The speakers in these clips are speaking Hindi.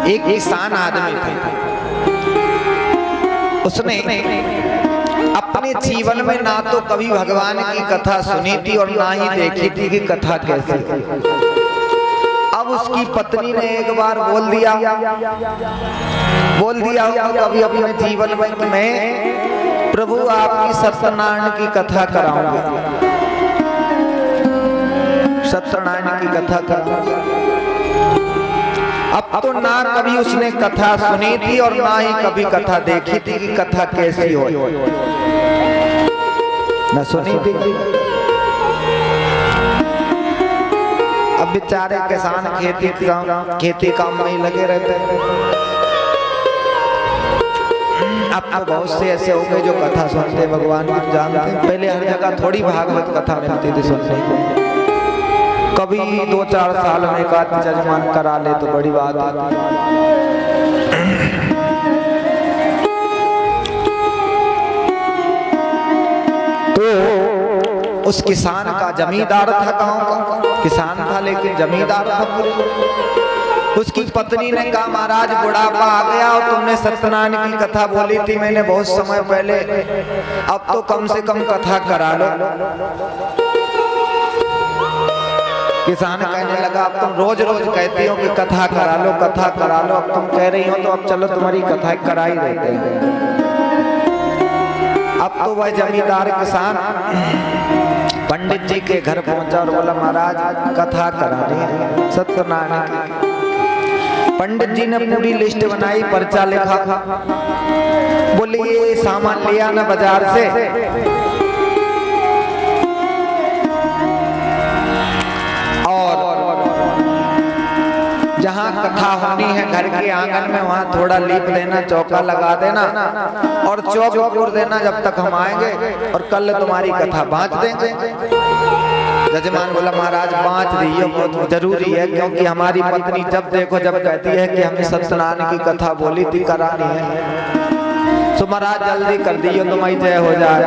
एक किसान आदमी थे, उसने अपने जीवन में ना तो कभी भगवान की कथा सुनी थी और ना ही देखी थी कि कथा कैसी। अब उसकी पत्नी ने एक बार बोल दिया कभी अपने जीवन में कि मैं प्रभु आपकी सत्यनारायण की कथा कराऊंगी, सत्यनारायण की कथा कराऊंगी। अब तो ना कभी उसने कथा सुनी थी और ना ही कभी कथा देखी थी कि कथा कैसी हो, न सुनी थी। अब बेचारे किसान खेती काम में ही लगे रहते हैं। अब तो बहुत से ऐसे हो गए जो कथा सुनते भगवान की जानते। पहले हर जगह थोड़ी भागवत कथा मिलती थी सुनने को, कभी 2-4 साल में एक आदमी जजमान करा ले तो बड़ी बात है। तो उस किसान का जमींदार था, गांव का किसान था लेकिन जमींदार था पूरे। उसकी पत्नी ने कहा महाराज बुढ़ापा आ गया और तुमने सत्यनारायण की कथा बोली थी मैंने बहुत समय पहले, अब तो कम से कम कथा करा लो। किसान कहने लगा अब तुम रोज रोज कहती हो कि कथा करा लो कथा करा लो, अब तुम कह रही हो तो अब चलो तुम्हारी कथा करा ही देते हैं। अब तो वह जमींदार किसान पंडित जी के घर पहुंचा और बोला महाराज कथा करानी है सत्यनारायण की। पंडित जी ने पूरी लिस्ट बनाई, पर्चा लिखा, बोले ये सामान ले आना बाजार से, जहाँ कथा होनी है घर के आंगन में वहाँ थोड़ा लीप देना, चौका लगा देना और चौक पूर देना जब तक हम आएंगे, और कल तुम्हारी कथा बांट देंगे। जजमान बोला महाराज बांट दिए, बहुत जरूरी है क्योंकि हमारी पत्नी जब देखो जब कहती है कि हमें सत्यनारायण की कथा बोली थी करानी है, तो महाराज जल्दी कर दियो तुम्हारी जय हो जाए।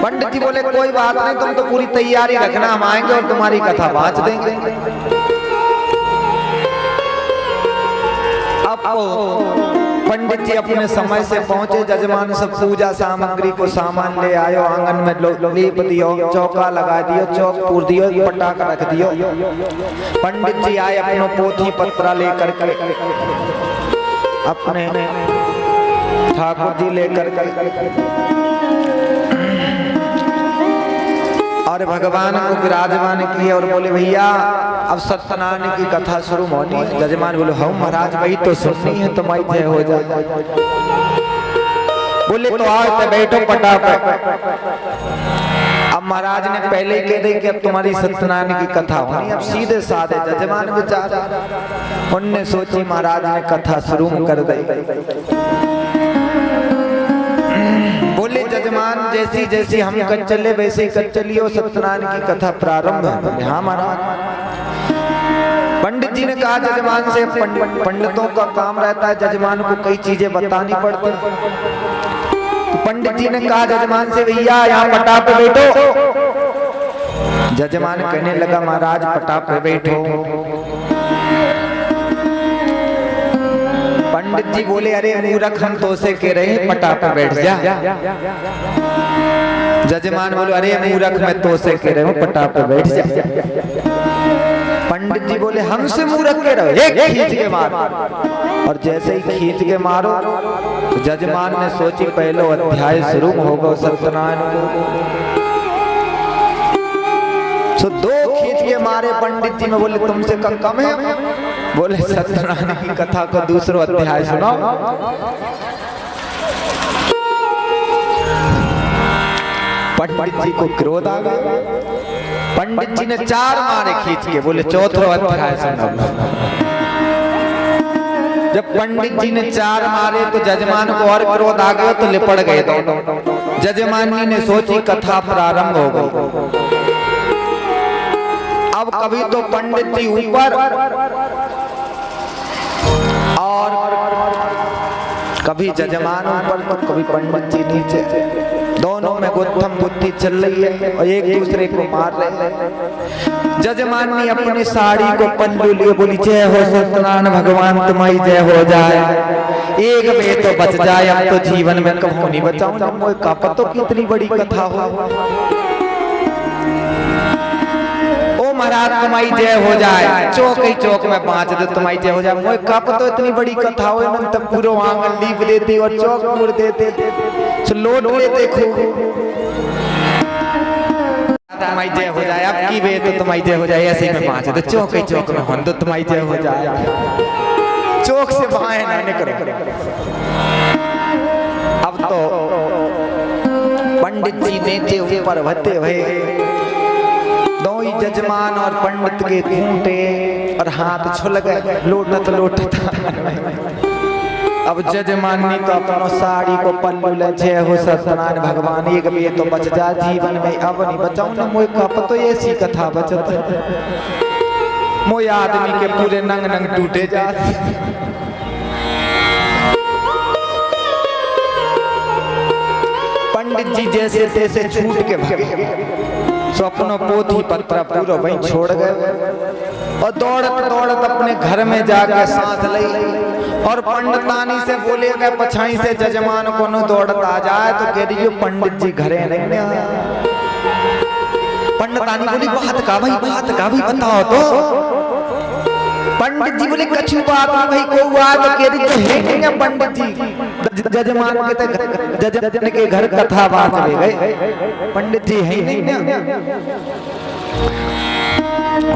पंडित जी बोले कोई बात नहीं, तुम तो पूरी तैयारी रखना, हम आएंगे और तुम्हारी कथा बांट देंगे। पंडित जी अपने समय से पहुंचे, जजमान सब पूजा सामग्री को सामान ले आयो, आंगन में लीप दियो, चौका लगा दियो, चौक पूर दियो, पटाखा रख दियो। पंडित जी आए अपना पोथी पत्रा लेकर के, अपने ठाकुर जी लेकर के और भगवान को विराजमान किए और बोले भैया अब सत्यनारायण की कथा शुरू होनी है। जजमान बोले हम महाराज वही तो सुननी है, तुम्हारी जय हो जाए। बोले तो आओ तो बैठो पटापट। अब महाराज ने पहले ही कह दी कि अब तुम्हारी सत्यनारायण की कथा होनी, अब सीधे साधे जजमान बेचारा उनने सोची महाराज ने कथा शुरू कर दी। बोले जजमान जैसी जैसी हम कर चले वैसे ही कर चलियो, सत्यनारायण की कथा प्रारंभ है। हाँ महाराज। पंडित जी ने कहा जजमान से, पंडितों का काम रहता है जजमान को कई चीजें बतानी पड़ती। तो पंडित जी ने कहा जजमान से भैया यहाँ पटा पे बैठो। जजमान कहने लगा महाराज पटा पे बैठो। पंडित जी बोले अरे मूर्ख हम तो से कह रहे हैं पटा पे बैठ जा। जजमान बोले अरे मूर्ख मैं तो से कह रहे हूँ पटा पे बैठ जा। पंडित जी बोले हमसे मूर्ख कह रहे हो, एक खींच के मारो। और जैसे ही खींच के मारो तो जजमान ने सोची पहलो अध्याय शुरू होगा सत्यनारायण को। तो 2 खींच के मारे पंडित जी में, बोले तुमसे कम है। बोले सत्यनारायण की कथा को दूसरा अध्याय सुनाओ। पंडित जी को क्रोध आ गया। पंडित जी ने 4 मारे खींच के, बोले चौथा अध्याय सुनाओ। जब पंडित जी ने 4 मारे तो जजमान को और क्रोध आ गया तो लिपट गए दोनों। जजमानी ने सोची कथा प्रारंभ हो गई। अब कभी तो पंडित जी ऊपर और कभी जजमान ऊपर तो कभी पंडित जी नीचे। दोनों में गुत्थम गुत्थी चल रही है और एक दूसरे को मार रहे हैं। जजमानी अपनी साड़ी को पल्लू लिए बोली, जय हो सत्यनारायण भगवान तुम्हारी जय हो जाए, एक बे तो बच जाए, अब तो जीवन में कभी नहीं बचाऊं। मोए का पतो कितनी बड़ी कथा हो। ओ महाराज तुम्हारी जय हो जाए, चौक ही चौक में बांच दो तुम्हारी जय हो जाए। मोए का पतो इतनी बड़ी कथा हो, तब पूरा आंगन लीप देते और चौक पूर देते, लोट लेते खूब। तुम्हारी जय हो जाए, अब की बे तो तुम्हारी जय हो जाए, ऐसे में बांच दो चौक ही चौक में हम तो तुम्हारी जय हो जाए, चौक से बाहर ना निकलो। अब तो पंडित जी नीचे ऊपर भत्ते हुए, दो ही जजमान और पंडित के खूंटे और हाथ छुल गए लोटत लोटत। अब जजमानी तो अपनो साड़ी को पल्लू ले, जय हो सत्यनारायण भगवान, एक भी तो बच जा जीवन में, अब नहीं बचाऊं ना। मोए कप तो ऐसी कथा बचत, मोए आदमी के पूरे नंग नंग टूटे जाते। पंडित जी जैसे तैसे छूट के भागे, स्वप्नो पोथी पत्र पूरा वहीं छोड़ गए और दौड़त दौड़त अपने घर में जाकर सांस ली। और पंडितानी से बोले गए पछाई से जजमान को न दौड़त आ जाए तो कह रही पंडित जी घरे नहीं आया। पंडितानी बोली बात का भाई बताओ तो। पंडित जी बोले कछु बात भाई को हुआ तो कह रही है नहीं पंडित जी, जजमान के जजन के घर कथा बात ले गए, पंडित जी है नहीं ना।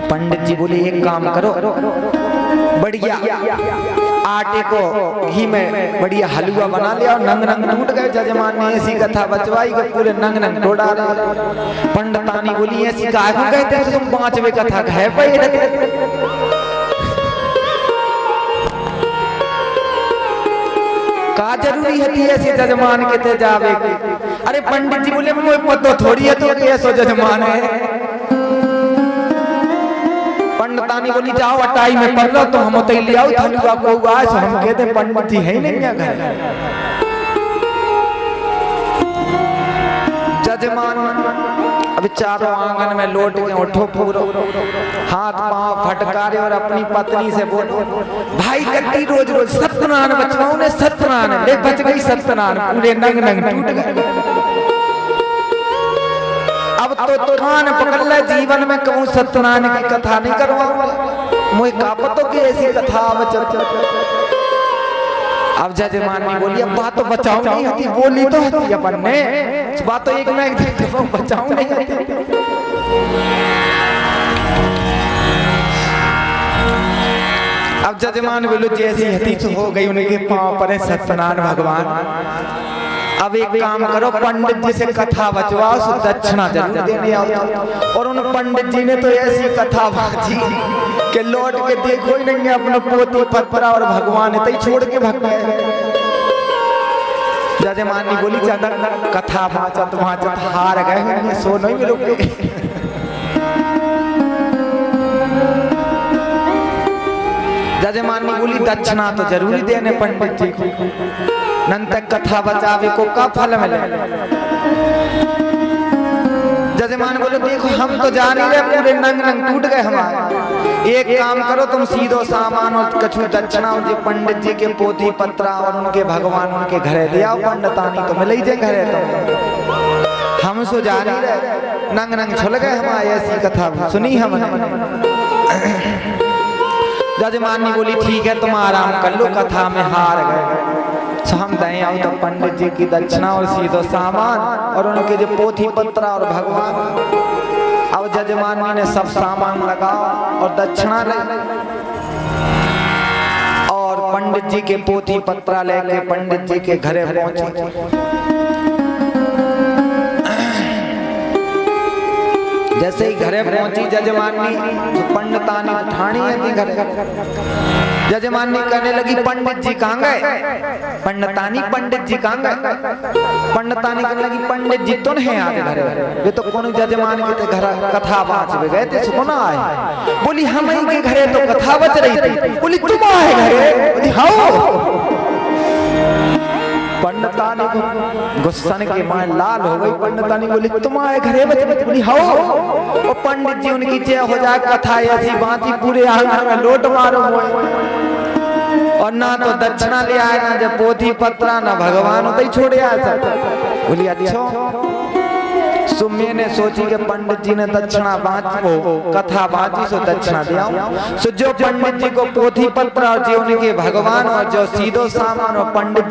पंडित जी बोले एक काम करो, बढ़िया आटे को घी में बढ़िया हलवा बना लिया और नंग नंग टूट गए। जजमान ने ऐसी कथा बचवाई कि पूरे नंग नंग टोड़ा रहे। पंडितानी बोली ऐसी काहे को कहते हैं तुम 5वें कथा कहे पे का जरूरी है ऐसी जजमान के ते जावे। अरे पंडित जी बोले मुझे पता थोड़ी है तो ऐसा जजमान है। पंडितानी बोली जाओ अटाई में पड़ रहा तो हम तो ले आओ हलवा को हुआ। हम कहते पंडित जी है नहीं है घर। जजमान अब चारों आंगन में लौट के उठो पूरो, हाथ पांव फटकारे और अपनी पत्नी से बोलो भाई गट्टी रोज रोज सत्यनारायण बचवाओ ने, सत्यनारायण ले बच गई सत्यनारायण, पूरे नंग नंग टूट गए। अब तो कान पकड़ ले जीवन में कहूँ सत्यनारायण की कथा नहीं करवाऊंगा। मुझे का पतो कि ऐसी कथा बचत। अब जजमानी बोली अब बात तो बचाओ नहीं होती, बोली तो होती अपन ने बात तो एक ना एक दिन बचाओ नहीं होती। अब जजमान बोलो जैसी हती हो गई उनके पांव पर सत्यनारायण भगवान। अब एक काम करो पंडित जी से कथा बचवाओ, दक्षिणा जरूर देने आओ। और उन पंडित जी ने तो ऐसी कथा बाजी कि लौट के देखो ही नहीं अपना पोती पत्रा और भगवान तई छोड़ के भाग गए। जजमानी बोली ज्यादा कथा बाचत हार गए, सो नहीं मिलोगे। जजमानी बोली दक्षिणा तो जरूरी देने पंडित जी को, नंतर कथा बचावे को का फल मिले। जजमान बोले देखो हम तो जान ही रहे पूरे नंग नंग टूट गए हमारे। एक काम करो तुम सीधो सामान और कछु दक्षिणा और पंडित जी के पोथी पत्रा और उनके भगवान उनके घरे दिया। पंडितानी तो मिले ही घरे तो हम सो जान ही रहे नंग नंग छुल गए हमारे। ऐसी कथा सुनी हमने। जजमानी बोली ठीक है तुम आराम कर लो, कथा में हार गए। हम दे आओ तो पंडित जी की दक्षिणा और सीधो सामान और उनके जो पोथी पत्रा और भगवान। अब जजमानी ने सब सामान लगाओ और दक्षिणा ले और पंडित जी के पोथी पत्रा लेके पंडित जी के घरे पहुंचे। जैसे ही घरे पहुंची जजमानी तो पंडितानी ठाणी है घर। जजमानी कहने लगी पंडित जी कहाँ गए? पंडितानी पंडित जी कहाँ गए? पंडितानी कहने लगी पंडित जी तो नहीं आज घरे, ये तो कौन जजमान के घर कथा बाच में गए थे, सुना आए। बोली हम ही के घरे तो कथा बच रही थी। बोली तुम आए घरे? बोली हाँ। पंडितानी को गुस्सन के माए लाल हो गई। पंडितानी बोली तुम्हारे घरे बच बोली हो। और पंडित जी उनकी जय हो जाए कथा ऐसी बाती पूरे आंगन में लोट मारो। और ना तो दक्षिणा ले आए ना जब पोथी पत्रा ना भगवान उतई छोड़े आया। बोली अच्छा। सो मैंने सोची कि पंडित जी ने दक्षिणा कथा बांची सो दक्षिणा दिया। सो जो पंडित जी को पोथी पत्र और जो उनके भगवान और जो सीधो सामान और पंडित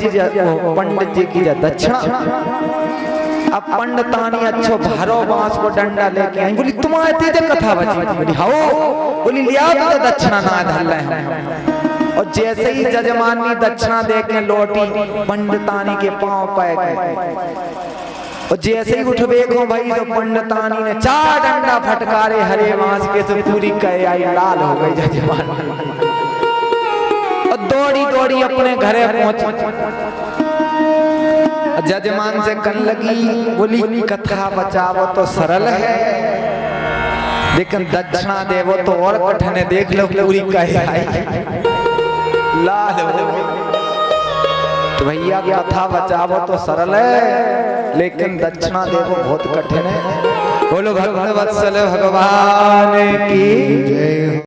जी की जो दक्षिणा। अब पंडितानी अच्छो भारो बांस को डंडा लेके आई। बोली तुम्हारे तेज कथा बची। बोली हाओ। बोली लिया तो दक्षिणा ना धल रहे। और जैसे ही जजमानी दक्षिणा देके लौटी पंडितानी के पांव पे और जैसे ही उठ बेखो भाई तो पंडितानी ने 4 डंडा फटकारे हरे मांस के से पूरी कह आई लाल हो गई जजमानी। और दौड़ी दौड़ी अपने घरे पहुंची। जजमान से कन लगी बोली कथा बचावो तो सरल है लेकिन दक्षिणा देवो तो और कठिन है। देख लो पूरी कह आई लाल हो गई। तो भैया कथा बचावो तो सरल है लेकिन दक्षिणा देवो बहुत कठिन है। बोलो भक्त वत्सल भगवान की जय।